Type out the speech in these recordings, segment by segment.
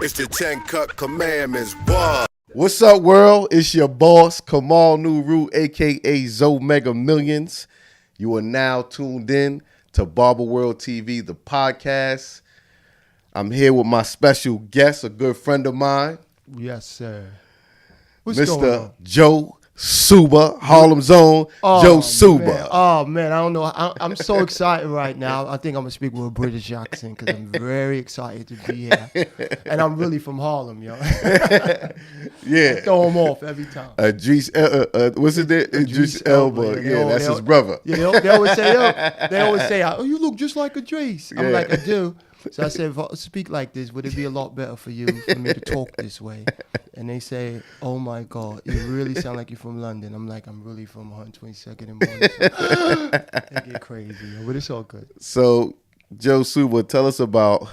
It's the 10 Cut Commandments, boy. What's up, world? It's your boss, Kamal Nuru, a.k.a. Zo Mega Millions. You are now tuned in to Barber World TV, the podcast. I'm here with my special guest, a good friend of mine. Yes, sir. What's going Mr. on? Joe Suba, Harlem's own Joe Suba. Man. Oh, man, I don't know. I'm so excited right now. I think I'm going to speak with a British accent because I'm very excited to be here. And I'm really from Harlem, yo. Yeah. I throw him off every time. Idris, what's his name? Idris Elba. Yeah, that's his brother. Yeah, they always say, oh, you look just like Idris. I'm like, I do. So I said, if I speak like this, would it be a lot better for me to talk this way? And they say, oh my God, you really sound like you're from London. I'm like, I'm really from 122nd and Morning. So they get crazy, but it's all good. So, Joe Suba, tell us about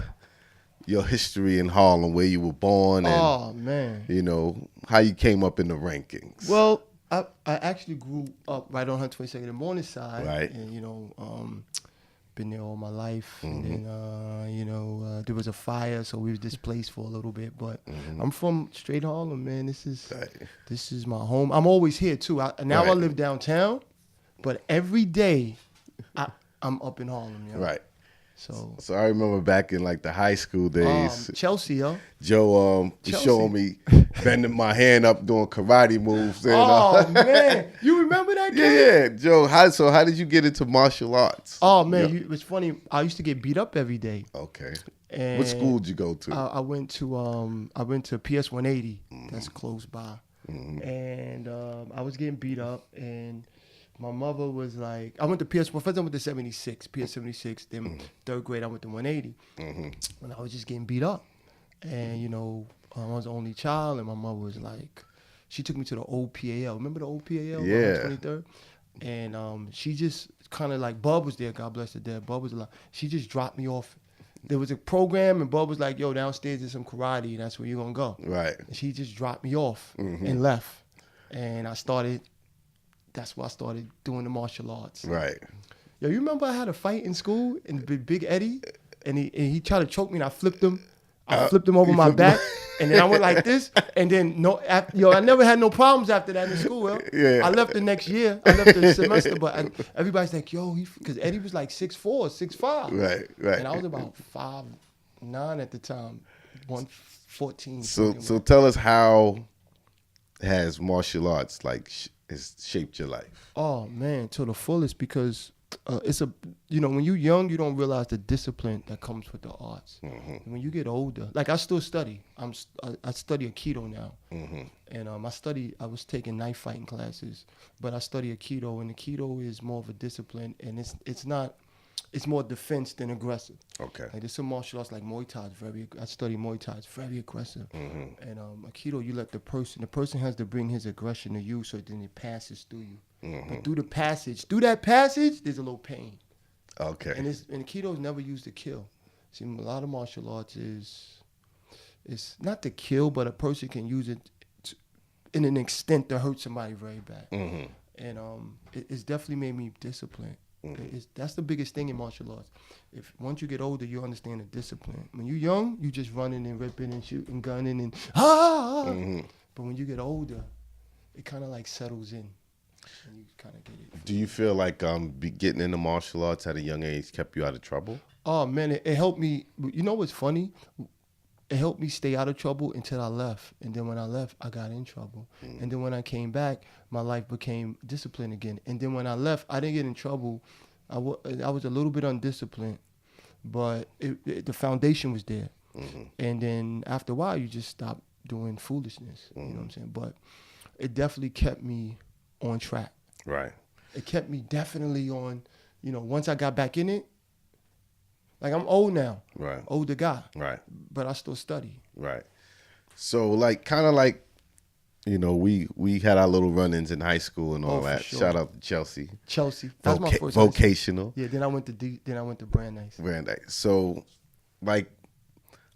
your history in Harlem, where you were born, and you know how you came up in the rankings. Well, I actually grew up right on 122nd and Morning side, right? And been there all my life, and then there was a fire, so we was displaced for a little bit. But I'm from straight Harlem, man. This is my home. I'm always here too. I live downtown, but every day I'm up in Harlem. You know? Right. So I remember back in like the high school days, Chelsea, yo. Joe was showing me bending my hand up doing karate moves. And, man, you remember that kid? Yeah, Joe. How did you get into martial arts? Oh man, it was funny. I used to get beat up every day. Okay. And what school did you go to? I went to PS 180. That's close by. And I was getting beat up, and my mother was like, I went to PS1. First I went to 76, PS 76. Then third grade I went to 180. And I was just getting beat up. And, I was the only child. And my mother was like, she took me to the old PAL. Remember the old PAL? Yeah. 23rd? And she just kind of like, Bub was there. God bless her dad. Bub was alive. She just dropped me off. There was a program, and Bub was like, yo, downstairs there's some karate, and that's where you're going to go. Right. And she just dropped me off and left. And that's why I started doing the martial arts. Right. Yo, you remember I had a fight in school and Big Eddie, and he tried to choke me, and I flipped him. I flipped him over my back, and then I went like this, and then I never had no problems after that in school. Yo. Yeah. I left the next year. I left the semester, but everybody's like, yo, because Eddie was like 6'4", 6'5". Right. And I was about 5'9" at the time, 114. So tell us how has martial arts has shaped your life? Oh man, to the fullest, because it's when you're young, you don't realize the discipline that comes with the arts. When you get older, like I still study. I study Aikido now, and I was taking knife fighting classes, but I study Aikido, and Aikido is more of a discipline, and it's more defense than aggressive. Okay. Like there's some martial arts like Muay Thai. I study Muay Thai. It's very aggressive. And Aikido, you let the person has to bring his aggression to you, so then it passes through you. But through that passage, there's a little pain. Okay. And Aikido is never used to kill. See, a lot of martial arts it's not to kill, but a person can use it in an extent to hurt somebody very bad. And it's definitely made me disciplined. That's the biggest thing in martial arts. If once you get older, you understand the discipline. When you're young, you just running and ripping and shooting, gunning and But when you get older, it kind of like settles in, and you kind of get it. Do you feel like getting into martial arts at a young age kept you out of trouble? Oh man, it helped me. You know what's funny? It helped me stay out of trouble until I left. And then when I left, I got in trouble. And then when I came back, my life became disciplined again. And then when I left, I didn't get in trouble. I was a little bit undisciplined, but the foundation was there. And then after a while, you just stop doing foolishness. You know what I'm saying? But it definitely kept me on track. Right. It kept me definitely on, once I got back in it, like I'm old now, right? Older guy, right? But I still study, right? So kind of like, we had our little run-ins in high school and all that. Sure. Shout out to Chelsea. That's my first vocational. Yeah. Then I went to Brandeis. So, like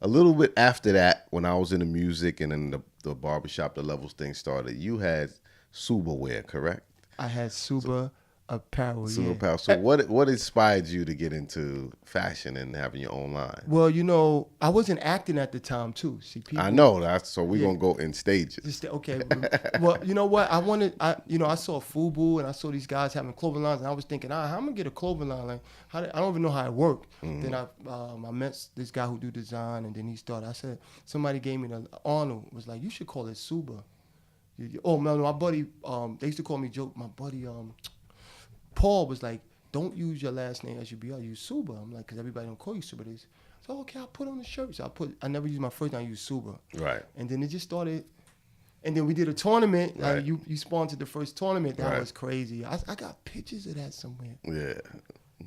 a little bit after that, when I was in the music and in the barbershop, the levels thing started. You had Suba wear, correct? I had Suba. Apparel, Suba yeah. apparel. So what inspired you to get into fashion and having your own line? Well, I wasn't acting at the time too. See, people. I know that. So we're Yeah. gonna go in stages. Just okay. Well, you know what? I saw Fubu and I saw these guys having clothing lines, and I was thinking, how am I gonna get a clothing line? Like, I don't even know how it worked. Then I met this guy who do design, and then he started. I said, somebody gave me Arnold was like, you should call it Suba. Oh no, my buddy, they used to call me joke. My buddy, Paul was like, don't use your last name as your BR, use Suba. I'm like, because everybody don't call you Suba. So okay, I'll put on the shirt. So I never used my first name, I used Suba. Right. And then it just started. And then we did a tournament. Right. You sponsored the first tournament. That Right. was crazy. I got pictures of that somewhere. Yeah.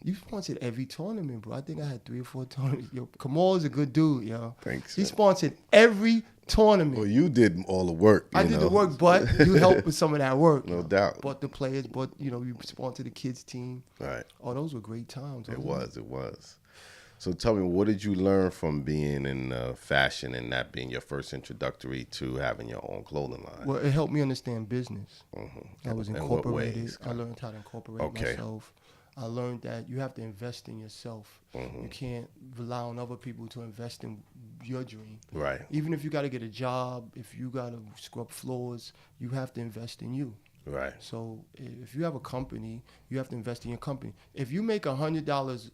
You sponsored every tournament, bro. I think I had 3 or 4 tournaments. Yo, Kamal is a good dude, yo. Thanks. He sponsored every tournament. Well, you did all the work. I did the work, but you helped with some of that work. No doubt. Bought the players, you sponsored the kids team. Right. Oh, those were great times. It was. So tell me, what did you learn from being in fashion and that being your first introductory to having your own clothing line? Well, it helped me understand business. Mm-hmm. I was In what incorporated. ways? I learned how to incorporate myself. I learned that you have to invest in yourself. Mm-hmm. You can't rely on other people to invest in your dream. Right. Even if you got to get a job, if you got to scrub floors, you have to invest in you. Right. So if you have a company, you have to invest in your company. If you make $100,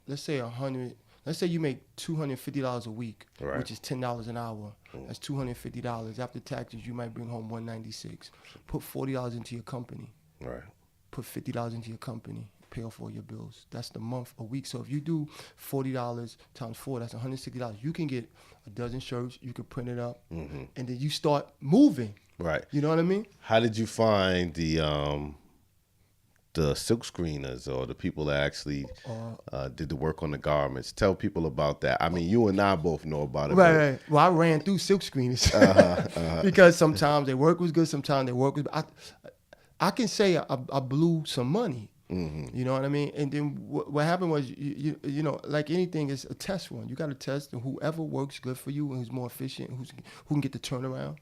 let's say you make $250 a week, Right. which is $10 an hour. That's $250. After taxes, you might bring home $196. Put $40 into your company. Right. Put $50 into your company. Pay off all your bills. That's the month, a week. So if you do $40 times 4, that's $160. You can get a dozen shirts. You can print it up, and then you start moving. Right. You know what I mean? How did you find the silk screeners or the people that actually did the work on the garments? Tell people about that. I mean, you and I both know about it. Right. Well, I ran through silk screeners because sometimes their work was good, sometimes their work was bad. I can say I blew some money. Mm-hmm. You know what I mean? And then what happened was, you know, like anything, is a test run. You got to test, and whoever works good for you and who's more efficient, who can get the turnaround,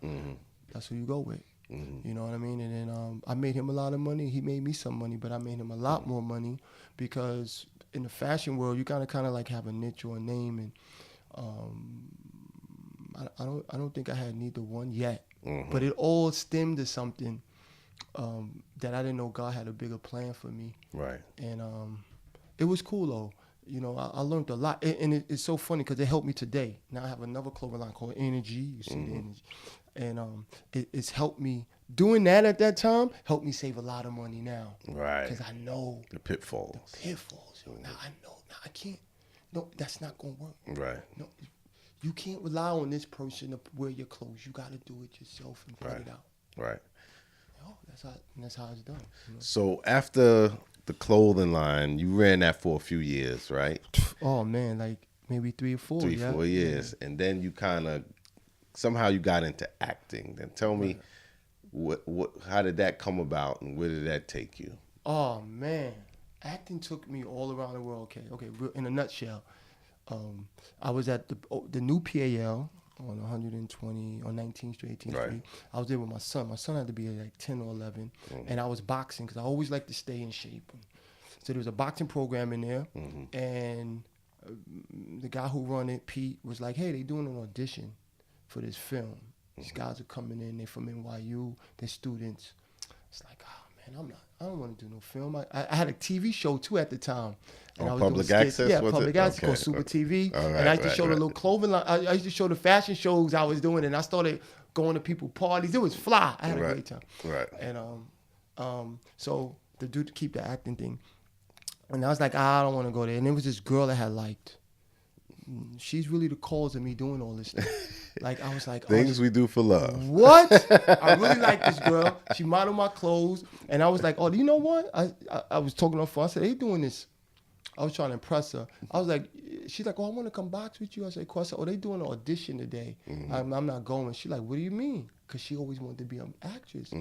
that's who you go with. You know what I mean? And then I made him a lot of money. He made me some money, but I made him a lot more money because in the fashion world, you gotta kind of like have a niche or a name, and I don't think I had neither one yet. But it all stemmed to something that I didn't know God had a bigger plan for me. Right. And it was cool though. You know, I learned a lot, and it's so funny because it helped me today. Now I have another clothing line called Energy. You see the Energy. And it's helped me. Doing that at that time helped me save a lot of money now. Right. Because I know the pitfalls. Now I know. Now I can't. No, that's not going to work. Right. No, you can't rely on this person to wear your clothes. You got to do it yourself and put it out. Right. Oh, that's how it's done. You know? So after the clothing line, you ran that for a few years, right? Oh, man, like maybe 3 or 4. 4 years. Yeah. And then you kind of, somehow you got into acting. Then tell me, how did that come about and where did that take you? Oh, man. Acting took me all around the world. Okay. In a nutshell, I was at the new PAL on 120, on 19th Street, 18th Street. I was there with my son. My son had to be like 10 or 11. And I was boxing because I always like to stay in shape. So there was a boxing program in there. And the guy who run it, Pete, was like, hey, they doing an audition for this film. These guys are coming in. They're from NYU. They're students. It's like, oh, man, I don't want to do no film. I had a TV show, too, at the time. And I was public doing access? Yeah, public access called Suba TV. And I used to show the little clothing line. I used to show the fashion shows I was doing. And I started going to people's parties. It was fly. I had a great time. Right. And so the dude to keep the acting thing. And I was like, I don't want to go there. And there was this girl I had liked. She's really the cause of me doing all this stuff. Like, I was like, things we do for love. What? I really like this girl. She modeled my clothes. And I was like, oh, you know what? I was talking to her phone. I said, they doing this. I was trying to impress her. I was like, she's like, oh, I want to come box with you. I said, of course. Oh, they doing an audition today. I'm not going. She's like, what do you mean? Because she always wanted to be an actress.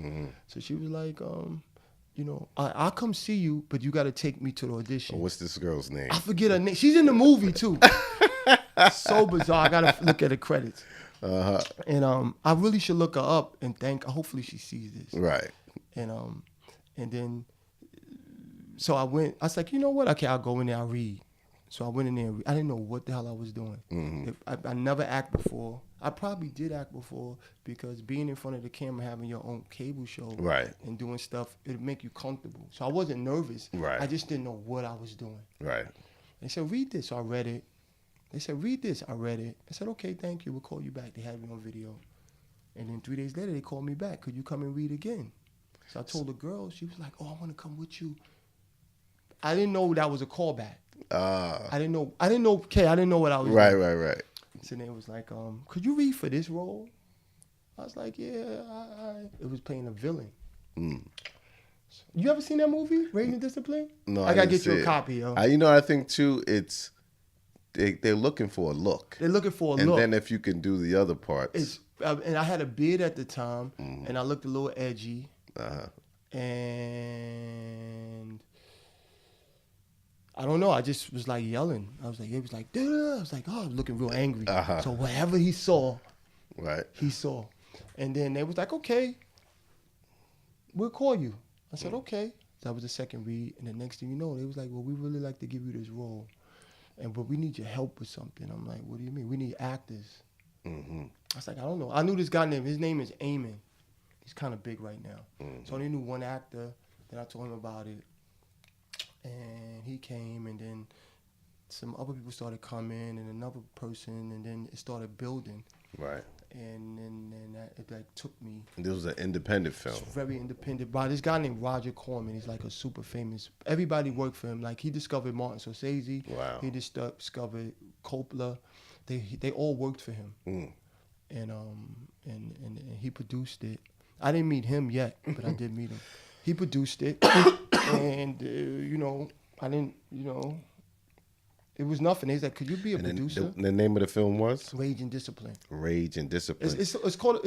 So she was like, you know, I'll come see you, but you got to take me to the audition. What's this girl's name? I forget her name. She's in the movie, too. So bizarre. I got to look at the credits. And I really should look her up and hopefully she sees this. Right. And then So I was like, you know what? Okay, I'll go in there, I'll read. So I went in there and read. I didn't know what the hell I was doing. I never act before. I probably did act before because being in front of the camera, having your own cable show Right. and doing stuff, it'd make you comfortable. So I wasn't nervous. Right. I just didn't know what I was doing. Right. They said, read this. So I read it. They said, read this. I read it. I said, okay, thank you. We'll call you back. They had me on video. And then 3 days later, they called me back. Could you come and read again? So I told the girl. She was like, oh, I want to come with you. I didn't know that was a callback. I didn't know. Okay, I didn't know what I was doing. Right. So they was like, could you read for this role? I was like, yeah. It was playing a villain. You ever seen that movie, Rage and Discipline? No, I gotta get you a copy, yo. I think too. It's they're looking for a look. They're looking for a and look. And then if you can do the other parts. And I had a beard at the time, and I looked a little edgy. And I don't know. I just was like yelling. I was like, it was like, duh. I was like, oh, I was looking real angry. So whatever he saw, he saw. And then they was like, okay, we'll call you. I said, okay. That was the second read. And the next thing you know, they was like, well, we really like to give you this role. But we need your help with something. I'm like, what do you mean? We need actors. I was like, I don't know. I knew this guy his name is Eamon. He's kind of big right now. So I only knew one actor. Then I told him about it. And he came, and then some other people started coming, and another person, and then it started building. Right. And then it like took me. And this was an independent film. It's very independent. By this guy named Roger Corman. He's like a super famous. Everybody worked for him. Like he discovered Martin Scorsese. Wow. He discovered Coppola. They all worked for him. And he produced it. I didn't meet him yet, but I did meet him. He produced it, and I didn't, it was nothing. He's like, "Could you be a producer?" The name of the film was Rage and Discipline. Rage and Discipline. It's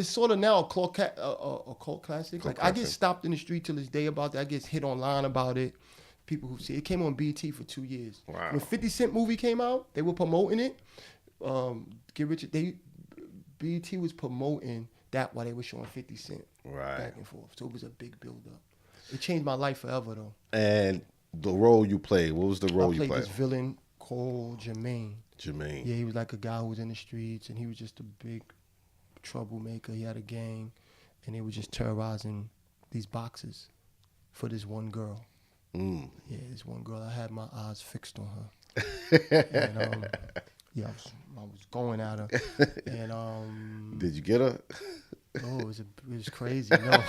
sort of now a cult classic. Like I get stopped in the street till this day about that. I get hit online about it. People who see it came on BT for 2 years. Wow. When 50 Cent movie came out, they were promoting it. BT was promoting that while they were showing 50 Cent back and forth. So it was a big build up. It changed my life forever though. And the role you played, what was the role you played? I played this villain called Jermaine. Jermaine. Yeah, he was like a guy who was in the streets, and he was just a big troublemaker. He had a gang, and they were just terrorizing these boxes for this one girl. Yeah, this one girl. I had my eyes fixed on her. And, I was going at her. And did you get her? Oh, it was crazy. No.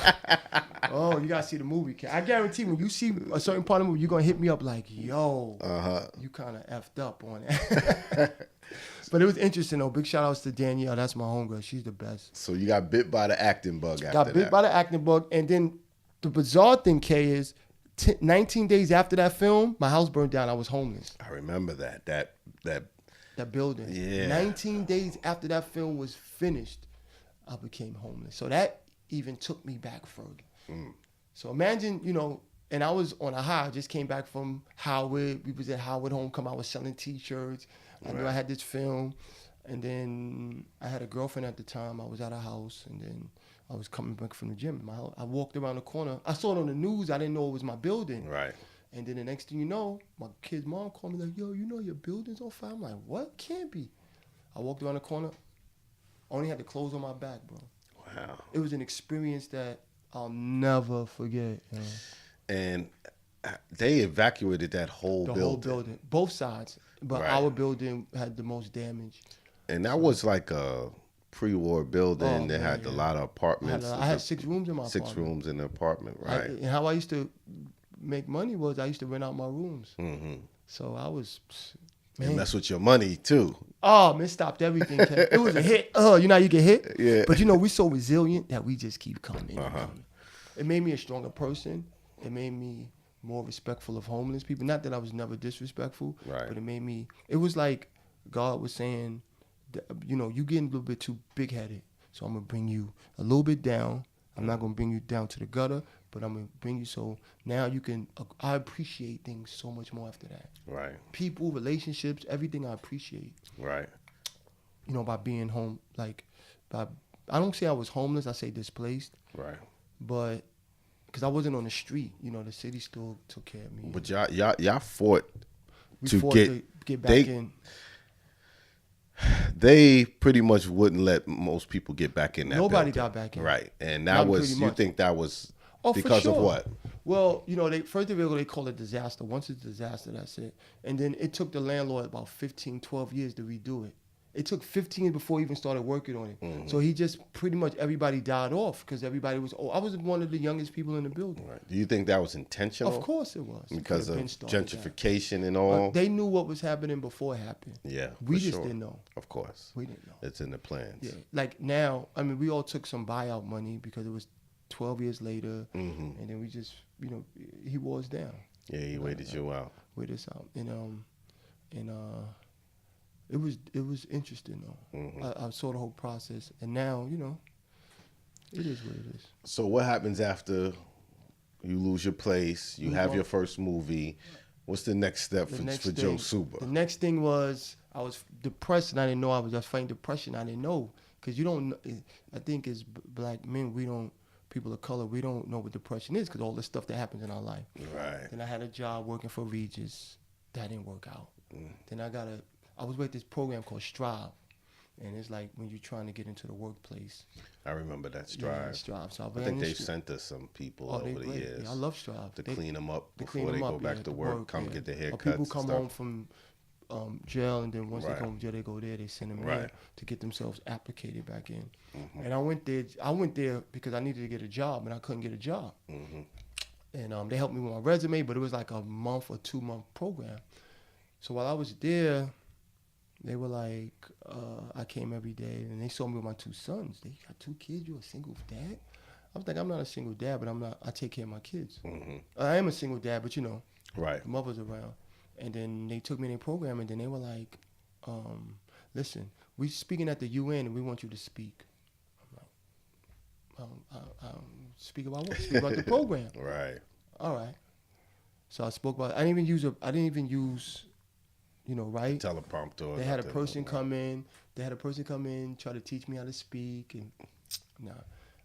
Oh, you gotta see the movie. I guarantee when you see a certain part of the movie, you're gonna hit me up like, yo, you kind of effed up on it. But it was interesting though. Big shout outs to Danielle. That's my homegirl. She's the best. So you got bit by the acting bug after that. Got bit by the acting bug. And then the bizarre thing, Kay, is 19 days after that film, my house burned down. I was homeless. I remember that building. Yeah. 19 days after that film was finished, I became homeless. So that even took me back further. So imagine, and I was on a high. I just came back from Howard. We was at Howard Homecoming. I was selling T-shirts. I knew I had this film. And then I had a girlfriend at the time. I was at her house. And then I was coming back from the gym. I walked around the corner. I saw it on the news. I didn't know it was my building. Right. And then the next thing you know, my kid's mom called me like, yo, your building's on fire? I'm like, what? Can't be. I walked around the corner. Only had the clothes on my back, bro. Wow. It was an experience that I'll never forget. And they evacuated that whole building. The whole building. Both sides. But our building had the most damage. And that was like a pre-war building that had a lot of apartments. I had 6 rooms in my apartment. 6 rooms in the apartment, right. And how I used to make money was I used to rent out my rooms. So I was... Man. And that's with your money, too. Oh, man, stopped everything. It was a hit. You know how you get hit? Yeah. But, we're so resilient that we just keep coming. It made me a stronger person. It made me more respectful of homeless people. Not that I was never disrespectful, but it was like God was saying, you getting a little bit too big-headed. So I'm going to bring you a little bit down. I'm not going to bring you down to the gutter, but I'm going to bring you so now you can, I appreciate things so much more after that. Right. People, relationships, everything I appreciate. Right. By being home, I don't say I was homeless, I say displaced. Right. But because I wasn't on the street. You know, the city still took care of me. But y'all fought We to fought get to get back in. They pretty much wouldn't let most people get back in that Nobody building. got back in. Right. And that Not was, pretty you much. think that was Oh, because for sure. of what? Well, you know, first of all, they call it disaster. Once it's disaster, that's it. And then it took the landlord about 15, 12 years to redo it. It took 15 before he even started working on it. Mm-hmm. So he just pretty much, everybody died off because everybody was, I was one of the youngest people in the building. Right. Do you think that was intentional? Of course it was. Because of Could've been started gentrification and that. all? They knew what was happening before it happened. Yeah, We for just sure. didn't know. Of course. We didn't know. It's in the plans. Yeah. Like now, I mean, we all took some buyout money because it was 12 years later. Mm-hmm. And then we just, you know, he wore us down. Yeah, he waited you out. Wait us out. And it was interesting though. Mm-hmm. I saw the whole process, and now you know, it is what it is. So what happens after you lose your place? You have your first movie. What's the next step for Joe Suba? The next thing was I was depressed, and I didn't know I was just fighting depression. I didn't know because you don't. I think as black men, we don't. People of color, we don't know what depression is because all the stuff that happens in our life. Right. Then I had a job working for Regis. That didn't work out. Then I was with this program called Strive. And it's like when you're trying to get into the workplace. I remember that Strive. Yeah, Strive. So I think they've sent us some people over the years. Yeah, I love Strive. To clean them up to before clean they them go up, back yeah, to work, come get their haircuts. People come home from jail, and then once they Right. go from jail, they go there. They send them Right. there to get themselves applicated back in. And I went there because I needed to get a job, and I couldn't get a job. And they helped me with my resume, but it was like a month or 2 month program. So while I was there, they were like, I came every day, and they saw me with my 2 sons. They got 2 kids. You a single dad? I was like, I'm not a single dad, but I take care of my kids. I am a single dad, but you know, Right. the mother's around. And then they took me in their program, and then they were like, listen, we're speaking at the UN, and we want you to speak. I'm like, speak about what? Speak about the program. Right. All right. So I spoke about. I didn't even use, you know, right? Teleprompter. They had a person come in. Try to teach me how to speak, and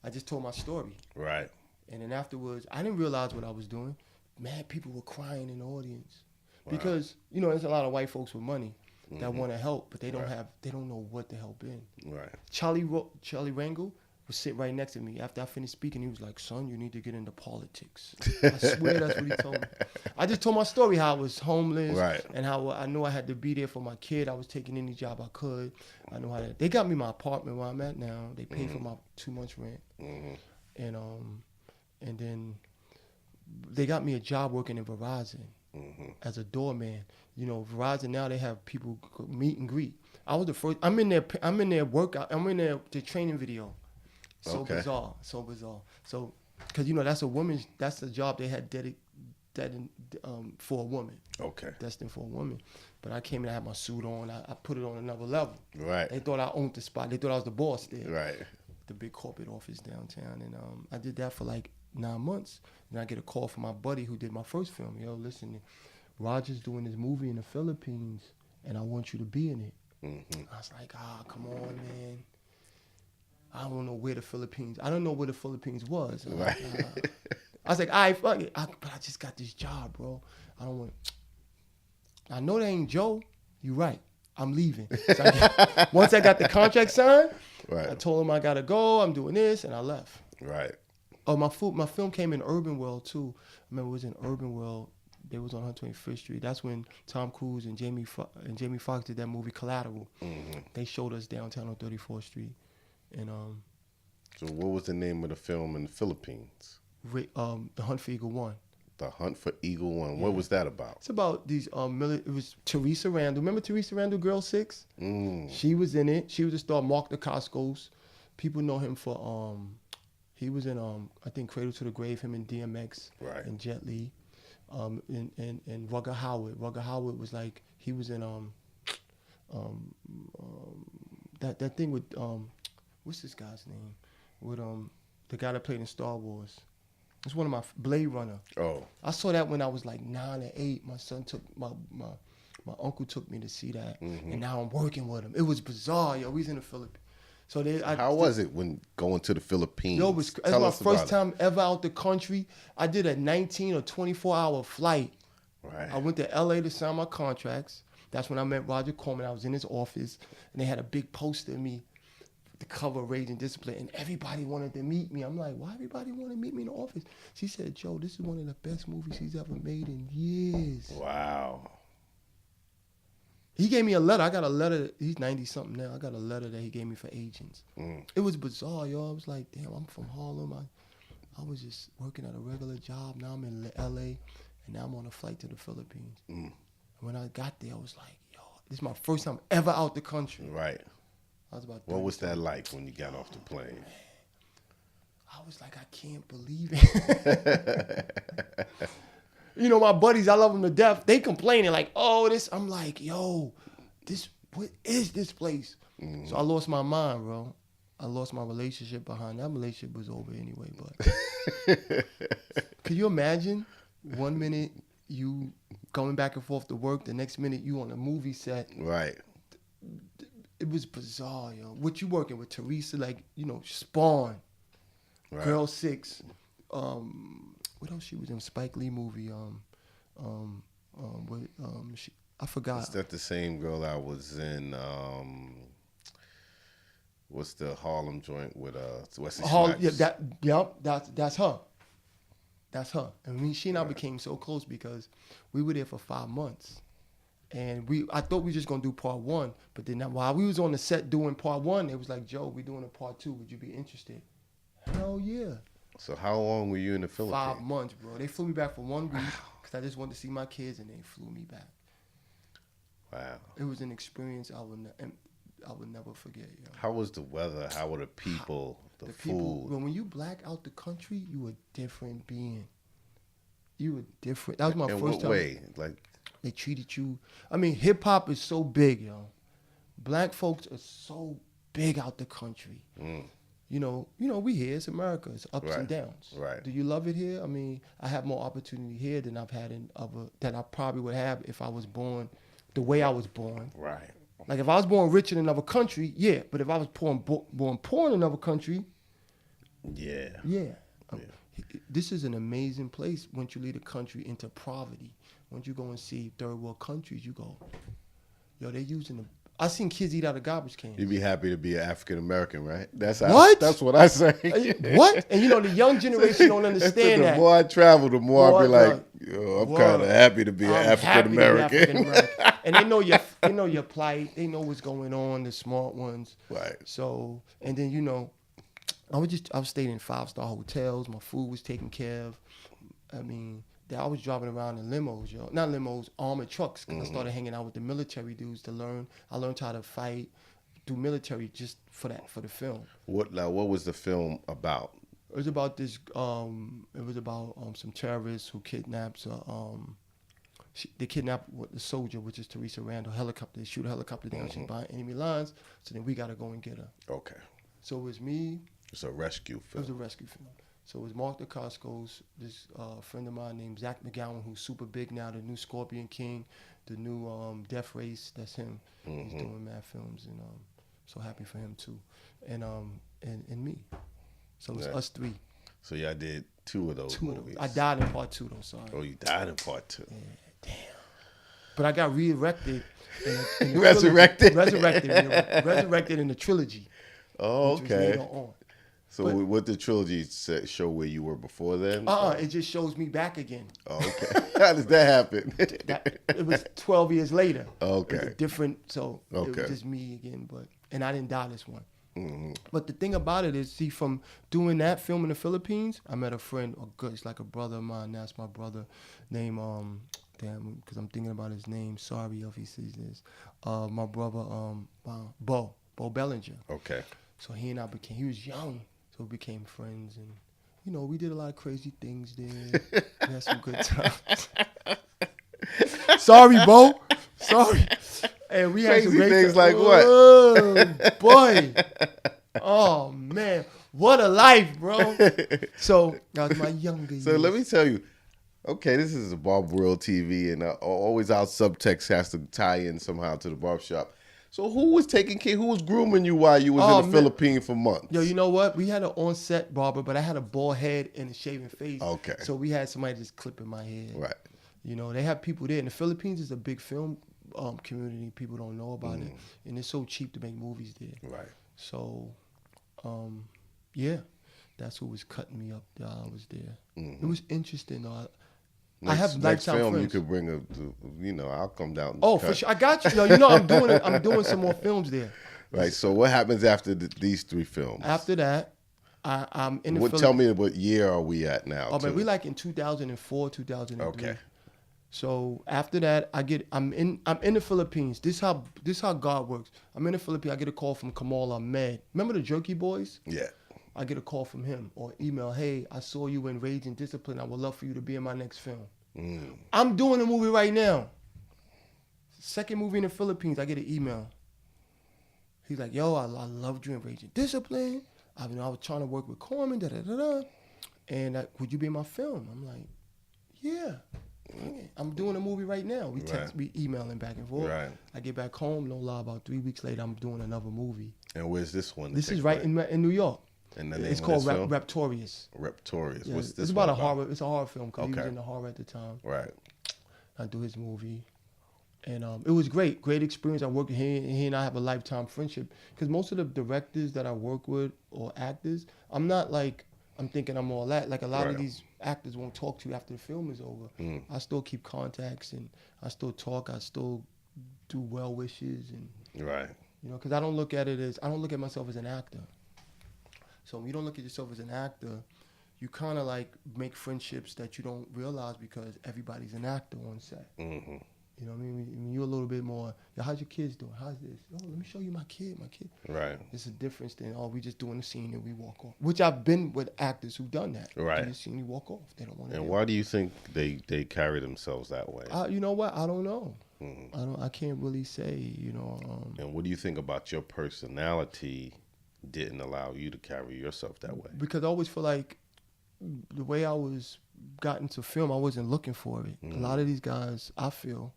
I just told my story. Right. And then afterwards, I didn't realize what I was doing. Mad people were crying in the audience because you know there's a lot of white folks with money that want to help, but they don't know what to help in. Right. Charlie Rangel was sitting right next to me. After I finished speaking, he was like, son, you need to get into politics. I swear that's what he told me. I just told my story, how I was homeless, Right. and how I knew I had to be there for my kid. I was taking any job I could. I know how to. They got me my apartment where I'm at now. They paid for my 2 months rent. And then they got me a job working in Verizon as a doorman. You know, Verizon now they have people meet and greet. I was the first. I'm in their workout. I'm in their training video. So Okay. bizarre. So, because you know that's a job they had dedicated for a woman. Okay. Destined for a woman. But I came in, I had my suit on. I put it on another level. Right. They thought I owned the spot. They thought I was the boss there. Right. The big corporate office downtown, and I did that for like 9 months. And I get a call from my buddy who did my first film. Yo, listen, Roger's doing this movie in the Philippines, and I want you to be in it. I was like, come on, man. I don't know where the Philippines. I don't know where the Philippines was. Right. I was like, all right, fuck it. But I just got this job, bro. I don't want. I know that ain't Joe. You right. I'm leaving. So once I got the contract signed, Right. I told him I gotta go. I'm doing this, and I left. Right. Oh, my film came in Urban World too. I remember it was in Urban World. They was on 125th Street. That's when Tom Cruise and Jamie Foxx did that movie Collateral. They showed us downtown on 34th Street, and So what was the name of the film in the Philippines? The Hunt for Eagle 1. The Hunt for Eagle 1. What was that about? It's about these it was Teresa Randall. Remember Teresa Randall, Girl 6? She was in it. She was the star. Mark Dacascos. People know him for he was in I think Cradle to the Grave, him and DMX, Right. and Jet Li, and Rugger Howard. Rugger Howard was like he was in that thing with what's this guy's name? With the guy that played in Star Wars. It's one of my Blade Runner. Oh. I saw that when I was like 9 or 8. My son took my uncle took me to see that, and now I'm working with him. It was bizarre, yo. He's in the Philippines, So how was it when going to the Philippines? Yo, it's my first time ever out the country. I did a 19 or 24-hour flight. Right. I went to LA to sign my contracts. That's when I met Roger Corman. I was in his office, and they had a big poster of me, the cover Rage and Discipline, and everybody wanted to meet me. I'm like, why everybody want to meet me in the office? She said, Joe, this is one of the best movies he's ever made in years. Wow. He gave me a letter. I got a letter. He's 90-something now. I got a letter that he gave me for agents. It was bizarre, yo. I was like, damn, I'm from Harlem. I was just working at a regular job. Now I'm in LA, and now I'm on a flight to the Philippines. And when I got there, I was like, yo, this is my first time ever out the country. Right. I was about. What was that like when you got off the plane? Man. I was like, I can't believe it. You know, my buddies, I love them to death. They complaining like, oh, this. I'm like, yo, what is this place? So I lost my mind, bro. I lost my relationship behind that. Relationship was over anyway, but can you imagine 1 minute you going back and forth to work, the next minute you on a movie set? Right. It was bizarre, yo. What you working with, Teresa? Like, you know, Spawn, right. Girl 6, what else she was in? Spike Lee movie. I forgot. Is that the same girl I was in? What's the Harlem joint with Wesley Snipes? Yeah, that's her. That's her. I mean, she and I became so close because we were there for 5 months, and I thought we were just gonna do part 1, but then while we was on the set doing part 1, it was like, Joe, we're doing a part 2. Would you be interested? Hell yeah. So how long were you in the Philippines? 5 months, bro. They flew me back for 1 week because I just wanted to see my kids, and they flew me back. Wow. It was an experience I would never forget. Yo. How was the weather? How were the people? The food? People, when you black out the country, you a different being. You were different. That was my first time. In what way? Like they treated you. I mean, hip hop is so big, yo. Black folks are so big out the country. You know, we here. It's America. It's ups and downs. Right. Do you love it here? I mean, I have more opportunity here than I've had that I probably would have if I was born the way I was born. Right. Like if I was born rich in another country, yeah. But if I was born poor in another country, yeah. This is an amazing place. Once you lead a country into poverty, once you go and see third world countries, you go, yo, they're using the. I seen kids eat out of garbage cans. You'd be happy to be an African American, right? That's what I say. What? And you know the young generation don't understand that. The more I travel, the more I be like, yo, I'm kind of happy to be an African American. And they know your plight. They know what's going on. The smart ones. Right. So, and then I was staying in 5-star hotels. My food was taken care of. I mean, I was driving around in limos, yo. Not limos, armored trucks. Cause I started hanging out with the military dudes to learn. I learned how to fight, do military just for the film. What was the film about? It was about this. It was about some terrorists who kidnaps. They kidnapped the soldier, which is Teresa Randall. Helicopter. They shoot a helicopter down. She's behind enemy lines. So then we gotta go and get her. Okay. So it was me. It's a rescue film. It was a rescue film. So it was Mark DeCosco's, this friend of mine named Zach McGowan, who's super big now, the new Scorpion King, the new Death Race, that's him. He's doing mad films, and so happy for him too. And me. So it's us 3. So y'all did 2 of those movies. I died in part 2 though, sorry. Oh, you died in part 2. Yeah, damn. But I got resurrected. Resurrected in the trilogy. Oh, okay. Which was later on. So what the trilogy show where you were before then? It just shows me back again. Oh, okay. How does that happen? It was 12 years later. Okay. It was different, so it was just me again. And I didn't die this one. But the thing about it is, see, from doing that film in the Philippines, I met a friend, it's like a brother of mine. That's my brother, named because I'm thinking about his name. Sorry if he sees this. My brother, Bo Bellinger. Okay. So he and I he was young. So we became friends, and we did a lot of crazy things there. We had some good times. Sorry, Bo. Sorry. And we had crazy some great things like what? Oh, boy. Oh man, what a life, bro. So that was my younger years. So let me tell you. Okay, this is a Barber World TV, and always our subtext has to tie in somehow to the barbershop. So who was taking care? Who was grooming you while you was in the Philippines for months? Yo, you know what? We had an on-set barber, but I had a bald head and a shaven face. Okay. So we had somebody just clipping my hair. Right. You know, they have people there. In the Philippines, is a big film community. People don't know about it, and it's so cheap to make movies there. Right. So, yeah, that's who was cutting me up while I was there. It was interesting though. I have next lifetime film friends. you could bring I'll come down. Oh, for sure. I got you. Yo, you know, I'm doing some more films there. Right. So what happens after these 3 films? After that, I'm in the Tell me what year are we at now? Oh man, we like in 2004, 2003. Okay. So after that, I'm in the Philippines. This how God works. I'm in the Philippines. I get a call from Kamal Ahmed. Remember the Jerky Boys? Yeah. I get a call from him or email. Hey, I saw you in Rage and Discipline. I would love for you to be in my next film. I'm doing a movie right now. Second movie in the Philippines. I get an email. He's like, yo, I loved you in Rage and Discipline. I was trying to work with Corman, and would you be in my film? I'm like, yeah. I'm doing a movie right now. We emailing back and forth. Right. I get back home, no lie, about 3 weeks later, I'm doing another movie. And where's this one? This is right in New York. And the name it's called film? Raptorious. Raptorious. Yeah, What's this? It's about a horror. It's a horror film because he was Okay. in the horror at the time. Right. I do his movie, and it was great experience. I work he and I have a lifetime friendship because most of the directors that I work with or actors, I'm not like I'm thinking I'm all that. Like a lot of these actors won't talk to you after the film is over. I still keep contacts and I still talk. I still do well wishes and Right. you know, because I don't look at myself as an actor. So when you don't look at yourself as an actor, you kind of like make friendships that you don't realize because everybody's an actor on set. Mm-hmm. You know what I mean? When you're a little bit more, yo, how's your kids doing? How's this? Oh, let me show you my kid. Right. It's a difference than, we just doing the scene and we walk off. Which I've been with actors who've done that. Right. Do the scene, you walk off. They don't want to. And why do you think they carry themselves that way? You know what? I don't know. I can't really say, you know. And what do you think about your personality didn't allow you to carry yourself that way? Because I always feel like the way I was got into film, I wasn't looking for it. A lot of these guys, I feel,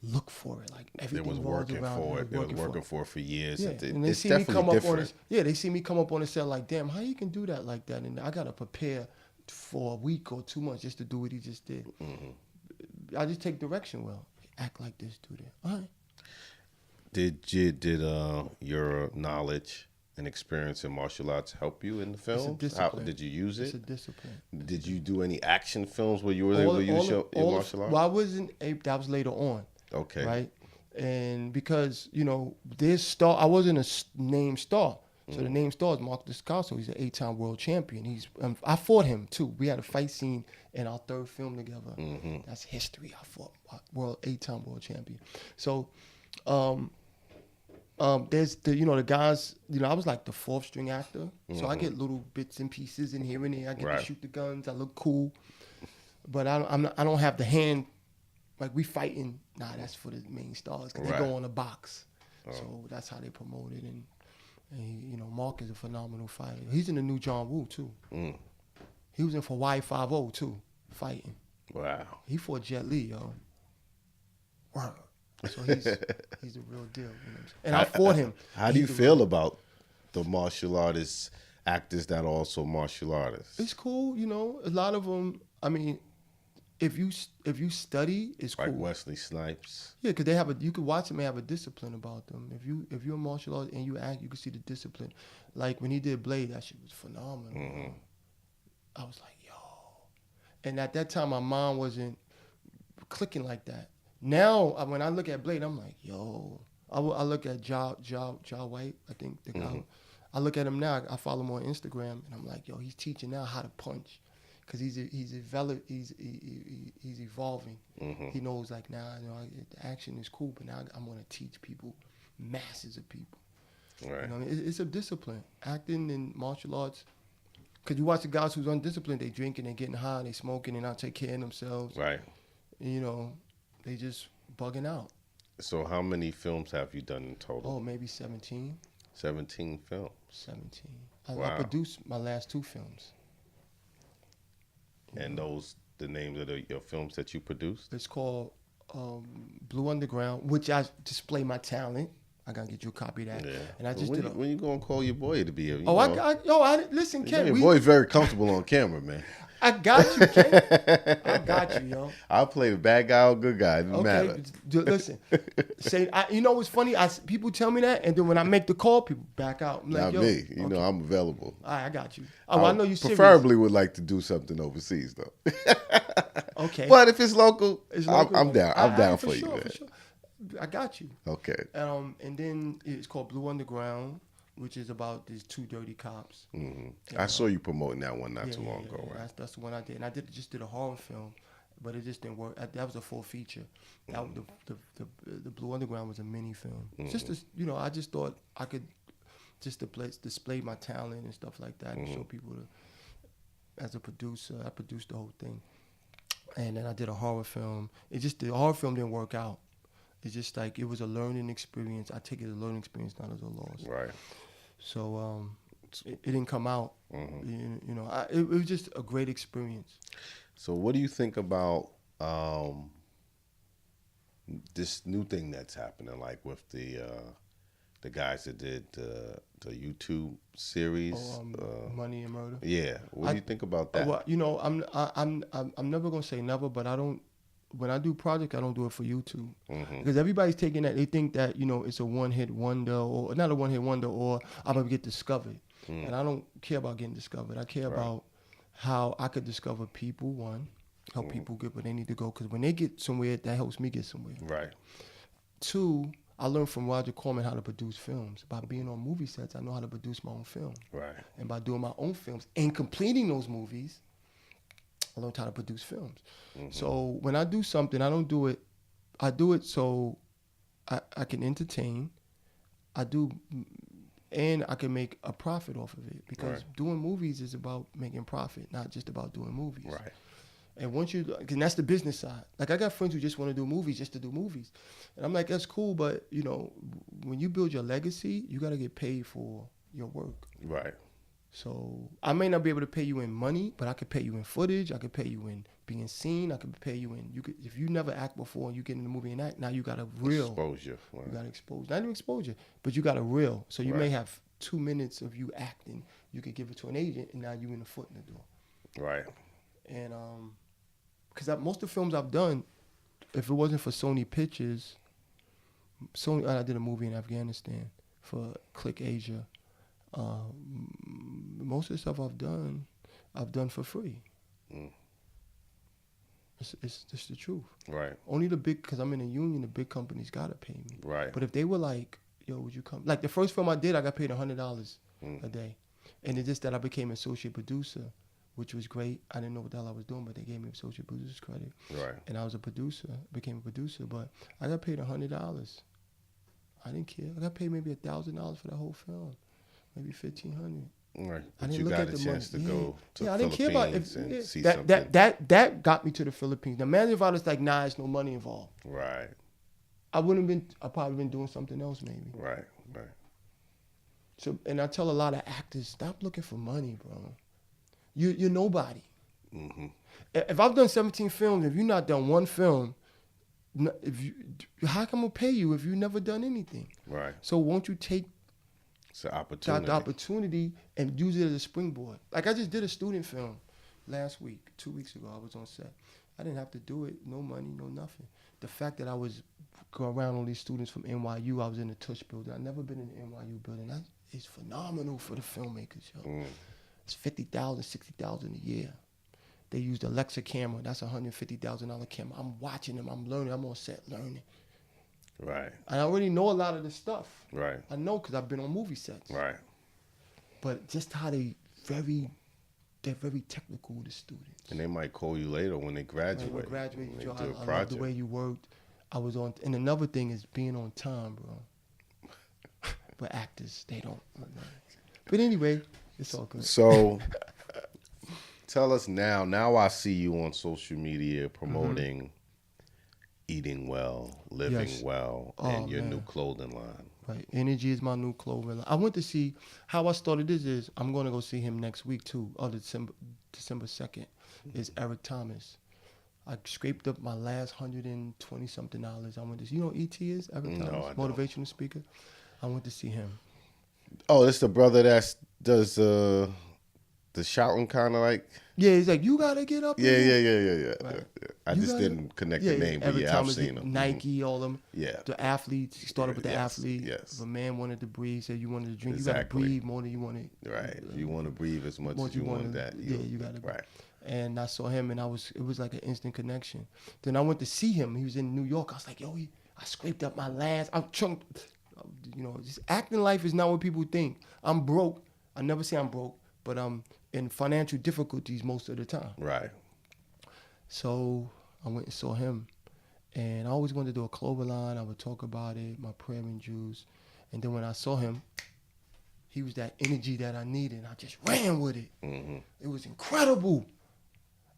look for it. Like everything was working for it. They was working for it for years. Yeah. And they it's see me definitely come up different. on this. They see me come up on the set like, damn, how you can do that like that? And I gotta prepare for a week or 2 months just to do what he just did. I just take direction well. Act like this, do that. All right. Did your knowledge and experience in martial arts help you in the film? It's a discipline. Did you use it? It's a discipline. Did you do any action films where you were able to use your martial arts? Well, I wasn't able. That was later on. Okay. Right. And because I wasn't a named star. So the name star is Mark Descalso. He's an 8-time world champion. I fought him too. We had a fight scene in our 3rd film together. That's history. I fought 8-time world champion. So, there's the guys. I was like the 4th string actor. So I get little bits and pieces in here and there. I get to shoot the guns. I look cool, but I don't have the hand. Like we fighting. Nah, that's for the main stars because they go on a box. So that's how they promote it. And Mark is a phenomenal fighter. He's in the new John Woo too. He was in for Y50 too, fighting. Wow. He fought Jet Li, yo. Wow. So he's a real deal. You know what I'm saying? And I fought him. How do you feel about the martial artists, actors that are also martial artists? It's cool, A lot of them. I mean, if you study, it's cool. Like Wesley Snipes. Yeah, because you could watch them and have a discipline about them. If you're a martial artist and you act, you can see the discipline. Like when he did Blade, that shit was phenomenal. I was like, yo. And at that time, my mind wasn't clicking like that. Now, when I look at Blade, I'm like, yo. I look at Ja White, I think the guy. I look at him now. I follow him on Instagram, and I'm like, yo, he's teaching now how to punch. Because he's evolving. He knows like now, the action is cool, but now I'm going to teach people, masses of people. Right. It's a discipline. Acting and martial arts. Because you watch the guys who's undisciplined, they drinking, they getting high, they smoking, they not take care of themselves. Right. They just bugging out. So how many films have you done in total? Oh, maybe 17. 17 films. 17. Wow. I produced my last 2 films. And those the names of your films that you produced? It's called Blue Underground, which I display my talent. I gotta get you a copy of that. Yeah. And I But just when did. When you gonna call your boy to be a? Listen, You know, Ken. your boy's very comfortable on camera, man. I got you, Ken. I got you, yo. I'll play the bad guy or good guy. It doesn't matter. Listen. You know what's funny? People tell me that, and then when I make the call, people back out. I'm like, Not me. You know, I'm available. All right, I got you. Oh, I know you serious. Preferably would like to do something overseas though. Okay. But if it's local, I'm okay. down. I'm down for you, sure, man. for sure. I got you. Okay. And then it's called Blue Underground, which is about these two dirty cops. Mm-hmm. I saw you promoting that one not too long ago, right? That's the one I did, and I just did a horror film, but it just didn't work. That was a full feature. That the Blue Underground was a mini film. Just to, I just thought I could just display my talent and stuff like that, and show people. As a producer, I produced the whole thing, and then I did a horror film. The horror film didn't work out. It's just like it was a learning experience. I take it as a learning experience, not as a loss. Right. So it didn't come out. It was just a great experience. So what do you think about this new thing that's happening, like with the guys that did the YouTube series, Money and Murder? Yeah. What do you think about that? Well, I'm never gonna say never, but I don't. When I do projects, I don't do it for YouTube because everybody's taking that. They think that it's a one-hit wonder, or not a one-hit wonder, or I'm gonna get discovered. And I don't care about getting discovered. I care about how I could discover people. Help people get where they need to go, because when they get somewhere, that helps me get somewhere. Right. 2, I learned from Roger Corman how to produce films. By being on movie sets, I know how to produce my own film. Right. And by doing my own films and completing those movies, I learned how to produce films. So when I do something, I don't do it. I do it so I can entertain. And I can make a profit off of it, because doing movies is about making profit, not just about doing movies. Right. And and that's the business side. Like, I got friends who just want to do movies just to do movies. And I'm like, that's cool, but when you build your legacy, you got to get paid for your work. Right. So I may not be able to pay you in money, but I could pay you in footage. I could pay you in being seen. I could pay you in if you never act before and you get in the movie and act, now you got a reel. Exposure. Right. You got exposure. Not even exposure, but you got a reel. So you may have 2 minutes of you acting. You could give it to an agent, and now you in the foot in the door. Right. And because most of the films I've done, if it wasn't for Sony Pictures, I did a movie in Afghanistan for Click Asia. Most of the stuff I've done for free. It's just the truth. Right. Only because I'm in a union, the big companies gotta pay me. Right. But if they were like, yo, would you come? Like the first film I did, I got paid $100 a day. And it's just that I became associate producer, which was great. I didn't know what the hell I was doing, but they gave me associate producer's credit. Right. And I was became a producer, but I got paid $100. I didn't care. I got paid maybe $1,000 for the whole film. Maybe $1,500. Right. But you got a chance to go to I didn't care about see something. That got me to the Philippines. Now, imagine if I was like, nah, there's no money involved. Right. I'd probably been doing something else maybe. Right. So, and I tell a lot of actors, stop looking for money, bro. You're nobody. If I've done 17 films, if you've not done one film, how come I'll pay you if you've never done anything? Right. So won't you take the opportunity and use it as a springboard? Like, I just did a student film last week, 2 weeks ago. I was on set. I didn't have to do it. No money, no nothing. The fact that I was going around all these students from NYU, I was in the Tush building. I've never been in the NYU building. That is phenomenal for the filmmakers, yo. It's $50,000, $60,000 a year. They used the Alexa camera. That's a $150,000 camera. I'm watching them. I'm learning. I'm on set learning. Right. And I already know a lot of this stuff. Right. I know because I've been on movie sets. Right. But just how they're very technical, the students. And they might call you later when they graduate. When they graduate, Joe, I love the way you worked. I was on, and another thing is being on time, bro. But actors, they don't. But anyway, it's all good. So, tell us now. Now I see you on social media promoting eating well, living well, and your new clothing line. Right. Energy is my new clothing line. I went to see, how I started this is, I'm going to go see him next week too, December 2nd, is Eric Thomas. I scraped up my last $120-something. I went to see, you know what E.T. is? Every time, No, I don't. motivational speaker. I went to see him. Oh, it's the brother that does the shouting kind of like. Yeah, he's like, you gotta get up. Yeah. Right. I You just gotta- didn't connect the name, but Every yeah, time I've it's seen him. Nike, all them. Yeah. The athletes. He started with the Yes, athlete. yes. If a man wanted to breathe, said you wanted to drink. Exactly. You gotta breathe more than you wanted. Right. If you want to breathe as much as you want that. You gotta. Right. And I saw him, and it was like an instant connection. Then I went to see him. He was in New York. I was like, yo, I scraped up my last. I'm chunked. You know, just acting life is not what people think. I'm broke. I never say I'm broke, but I'm in financial difficulties most of the time. Right. So I went and saw him, and I always wanted to do a clothing line. I would talk about it, my prayer and juice. And then when I saw him, he was that energy that I needed. I just ran with it. Mm-hmm. It was incredible.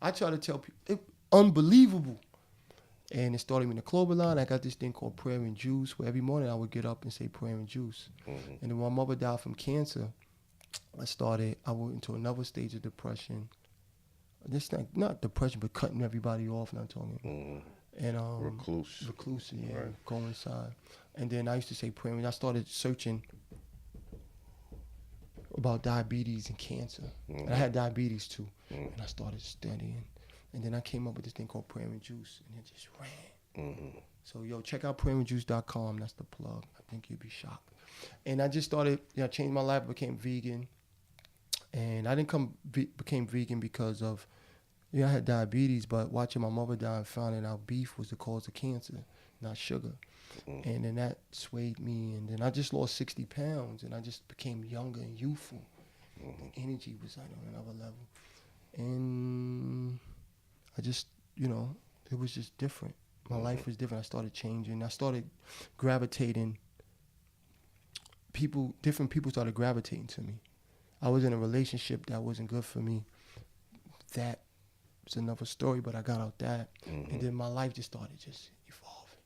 I try to tell people, unbelievable. And it started me in the clothing line. I got this thing called prayer and juice, where every morning I would get up and say prayer and juice. Mm-hmm. And then when my mother died from cancer, I went into another stage of depression. Just not depression, but cutting everybody off, not talking. Mm-hmm. And Recluse, yeah, right. go inside. And then I used to say prayer, and I started searching about diabetes and cancer. Mm-hmm. And I had diabetes too. Mm-hmm. And I started studying. And then I came up with this thing called prayer and juice, and it just ran. Mm-hmm. So, check out prayerandjuice.com. That's the plug. I think you'd be shocked. And I just started, changed my life, became vegan. And I didn't became vegan because of, I had diabetes, but watching my mother die and finding out beef was the cause of cancer, not sugar. Mm-hmm. And then that swayed me. And then I just lost 60 pounds, and I just became younger and youthful. Mm-hmm. The energy was like on another level. And I just, it was just different. My life was different. I started changing. I started gravitating. Different people started gravitating to me. I was in a relationship that wasn't good for me. That was another story, but I got out that. Mm-hmm. And then my life just started just evolving.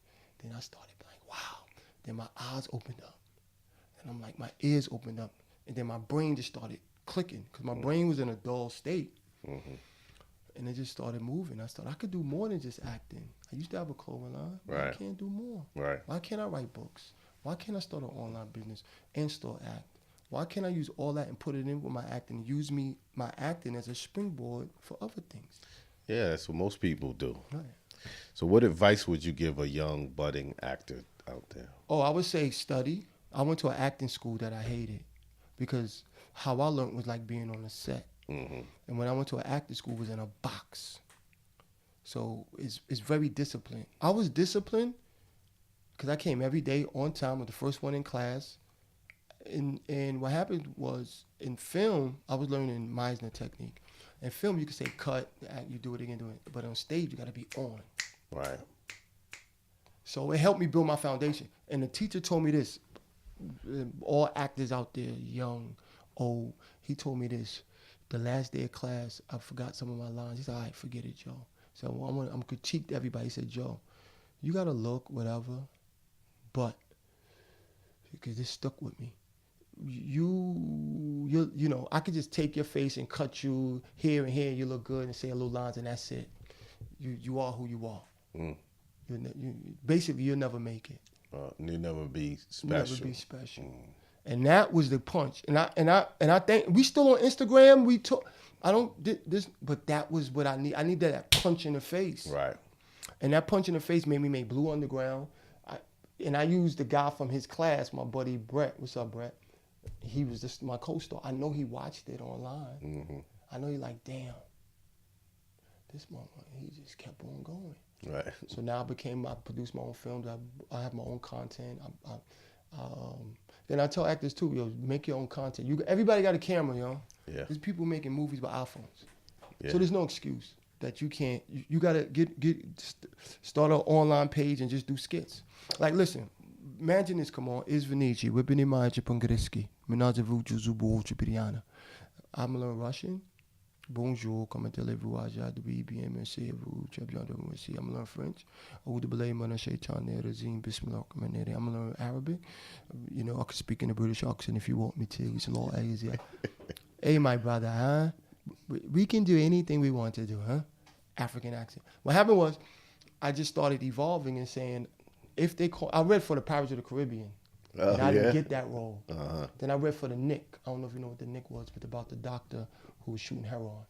Then I started like, wow. Then my eyes opened up. And I'm like, my ears opened up. And then my brain just started clicking because my brain was in a dull state. Mm-hmm. And it just started moving. I could do more than just acting. I used to have a clothing line. Right. I can't do more. Right. Why can't I write books? Why can't I start an online business and still act? Why can't I use all that and put it in with my acting and use my acting as a springboard for other things? Yeah, that's what most people do. Right. So what advice would you give a young budding actor out there? Oh, I would say study. I went to an acting school that I hated because how I learned was like being on a set. Mm-hmm. And when I went to an acting school, it was in a box. So it's very disciplined. I was disciplined because I came every day on time with the first one in class. And what happened was in film, I was learning Meisner technique. In film, you can say cut, act, you do it again, do it. But on stage, you got to be on. Right. So it helped me build my foundation. And the teacher told me this. All actors out there, young, old, he told me this. The last day of class, I forgot some of my lines. He said, all right, forget it, Joe. So I'm critique to everybody. He said, Joe, you got to look, whatever, but, because this stuck with me. I could just take your face and cut you here and here, you look good, and say a little lines, and that's it. You are who you are. Mm. Basically, you'll never make it. You'll never be special. Never be special. Mm. And that was the punch. And I think we still on Instagram. We talk. I don't this, but that was what I need. I needed that punch in the face. Right. And that punch in the face made me make Blue Underground. I used the guy from his class, my buddy Brett. What's up, Brett? He was just my co-star. I know he watched it online. Mm-hmm. I know he like, damn, this motherfucker, he just kept on going. Right. So now I produce my own films. I have my own content. Then I tell actors too, make your own content. Everybody got a camera, Yeah. There's people making movies with iPhones. Yeah. So there's no excuse that you can't. You gotta start an online page and just do skits. Like, listen, imagine this. Come on, Izvanichi, Wibini Maja Pungreski, Minazavu Juzubu Chipiriana. I'm learning Russian. Bonjour, comment allez-vous, aujourd'hui, bien, merci, vous, très bien, merci. I'm learning French. I'm learning Arabic. I can speak in a British accent if you want me to. It's a lot easier. Hey, my brother, huh? We can do anything we want to do, huh? African accent. What happened was, I just started evolving and saying, if they call, I read for the Pirates of the Caribbean, and I didn't get that role. Then I read for the Nick. I don't know if you know what the Nick was, but about the doctor who was shooting heroin.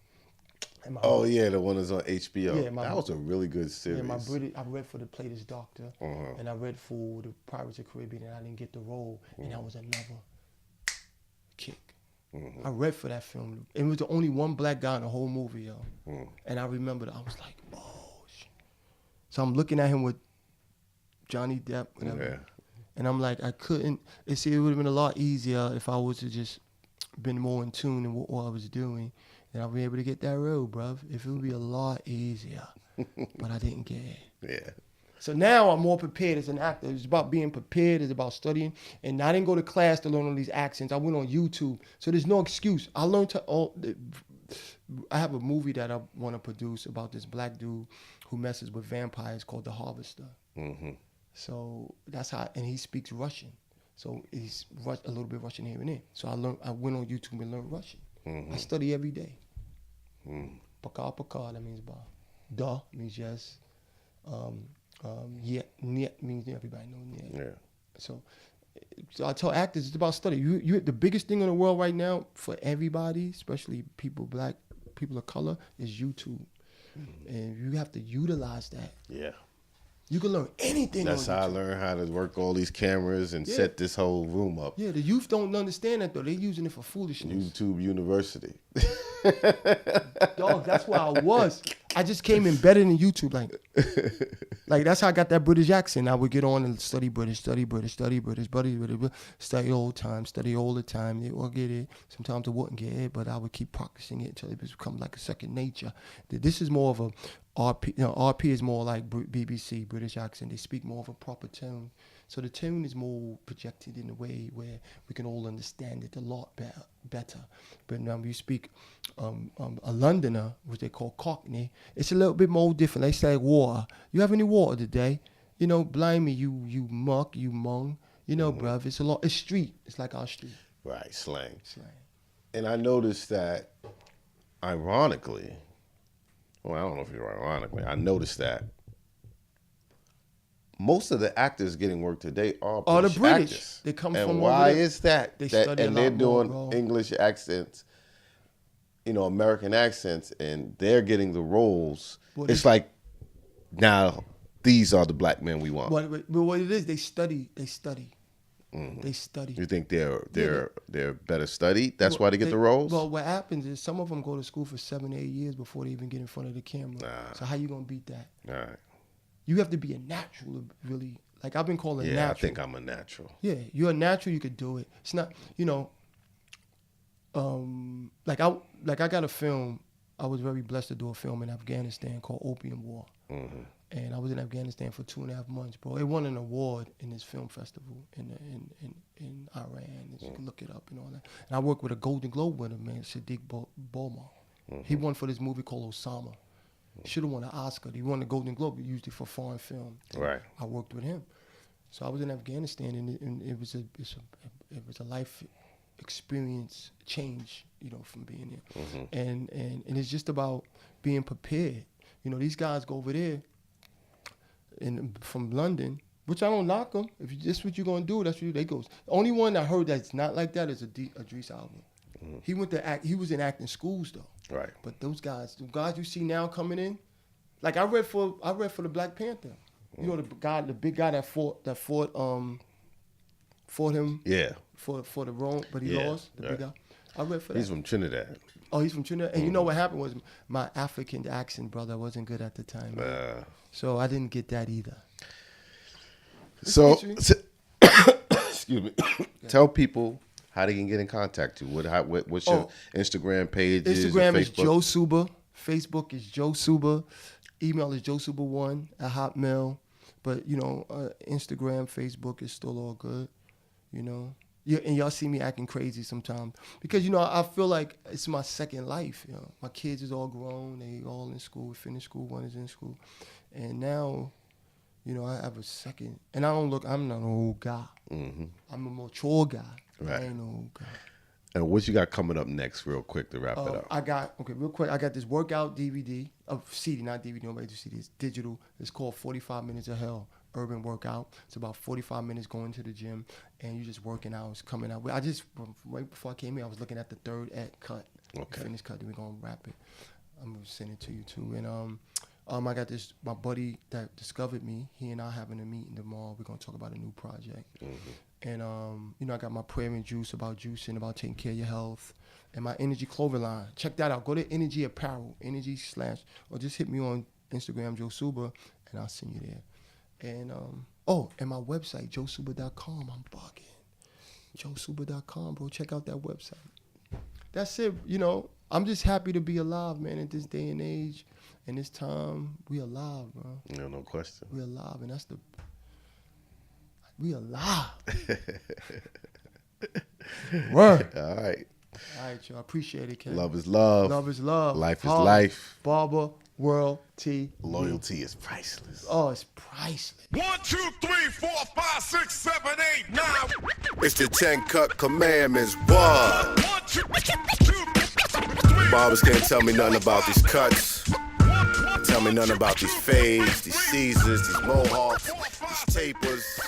The one that's on HBO. Yeah, that was a really good series. Yeah, I read for the play this doctor, and I read for the Pirates of the Caribbean, and I didn't get the role, and that was another kick. I read for that film. It was the only one black guy in the whole movie, yo. And I remember I was like, oh, shit. So I'm looking at him with Johnny Depp, whatever. Yeah. And I'm like, I couldn't. It would have been a lot easier if I was to just been more in tune in what I was doing. And I'll be able to get that role, bruv. If it would be a lot easier. But I didn't get it. Yeah. So now I'm more prepared as an actor. It's about being prepared. It's about studying. And I didn't go to class to learn all these accents. I went on YouTube. So there's no excuse. I learned I have a movie that I want to produce about this black dude who messes with vampires called The Harvester. So that's how, and he speaks Russian. So he's a little bit Russian here and there. So I went on YouTube and learned Russian. I study every day. Paka, that means ba. Da means yes. Niet means everybody knows niet. Yeah. So I tell actors it's about study. You the biggest thing in the world right now for everybody, especially black people of color, is YouTube. And you have to utilize that. Yeah. You can learn anything. That's how I learned how to work all these cameras and set this whole room up. Yeah, the youth don't understand that though. They're using it for foolishness. YouTube University. Dog, that's where I was. I just came in better than YouTube. Like that's how I got that British accent. I would get on and study British, study old time, study all the time. They will get it. Sometimes I wouldn't get it, but I would keep practicing it until it become like a second nature. This is more of a RP. RP is more like BBC, British accent. They speak more of a proper tone. So the tone is more projected in a way where we can all understand it a lot better. But you speak a Londoner, which they call Cockney, it's a little bit more different. They say water. You have any water today? Blimey, you muck, you mung. Bruv, it's a lot. It's street. It's like our street. Right, slang. And I noticed that, ironically, well, I don't know if you're ironically, I noticed that most of the actors getting work today are British the British. Actors. They come and from why over there. is that? And they're doing English accents, American accents, and they're getting the roles. It's like, now these are the black men we want. But what it is, they study. They study. You think they're better studied? That's why they get the roles? Well, what happens is some of them go to school for 7 or 8 years before they even get in front of the camera. So how you gonna beat that? All right. You have to be a natural, really. Like I've been calling natural. Yeah, I think I'm a natural. Yeah, you're a natural. You could do it. It's not, like I got a film. I was very blessed to do a film in Afghanistan called Opium War. And I was in Afghanistan for 2.5 months, bro. It won an award in this film festival in Iran. You can look it up and all that. And I worked with a Golden Globe winner, man, Sadiq Bolma. He won for this movie called Osama. Should have won an Oscar. He won the Golden Globe. He used it for foreign film. Right. I worked with him. So I was in Afghanistan, and it was a life experience change, from being there. And it's just about being prepared. These guys go over there, from London, which I don't knock them. If that's what you're gonna do, that's what they goes. The only one I heard that's not like that is Idris Elba. He went to act. He was in acting schools though. Right. But the guys you see now coming in, like I read for the Black Panther. The big guy that fought him. Yeah. For the wrong, but he lost. The big guy. I read for that. He's from Trinidad. Oh, he's from Trinidad. And you know what happened was my African accent, brother, wasn't good at the time. So I didn't get that either. So excuse me. Tell people how they can get in contact with you. What's your Instagram page? Instagram is Joe Suba. Facebook is Joe Suba. Email is joesuba1@hotmail. But, Instagram, Facebook is still all good, Yeah, and y'all see me acting crazy sometimes. Because, I feel like it's my second life, My kids is all grown. They all in school. Finished school. One is in school. And now, I have a second. And I'm not an old guy. I'm a mature guy. Right. I ain't no old guy. And what you got coming up next, real quick, to wrap it up? I got this workout DVD, CD, not DVD, nobody do CD, it's digital. It's called 45 Minutes of Hell, urban workout. It's about 45 minutes going to the gym, and you're just working out, it's coming out. Right before I came here, I was looking at the third act cut. Okay. Finished cut, then we're going to wrap it. I'm going to send it to you, too. And I got my buddy that discovered me. He and I having a meeting tomorrow. We're going to talk about a new project. And, I got my prayer and juice about juicing, about taking care of your health. And my Energy clothing line. Check that out. Go to Energy Apparel, or just hit me on Instagram, Joe Suba, and I'll send you there. And, and my website, joesuba.com. I'm bugging. joesuba.com, bro. Check out that website. That's it. I'm just happy to be alive, man, at this day and age. And this time, we alive, bro. No question. We alive, and we alive. Word. All right. All right, y'all. Appreciate it, Ken. Love is love. Love is love. Life is life. Barber, World, T. Loyalty is priceless. Oh, it's priceless. 1, 2, 3, 4, 5, 6, 7, 8, 9. It's the 10 cut commandments. What? 1, 2, 3. Barbers can't tell me nothing about these cuts. Tell me nothing about these fades, these Caesars, these mohawks, these tapers.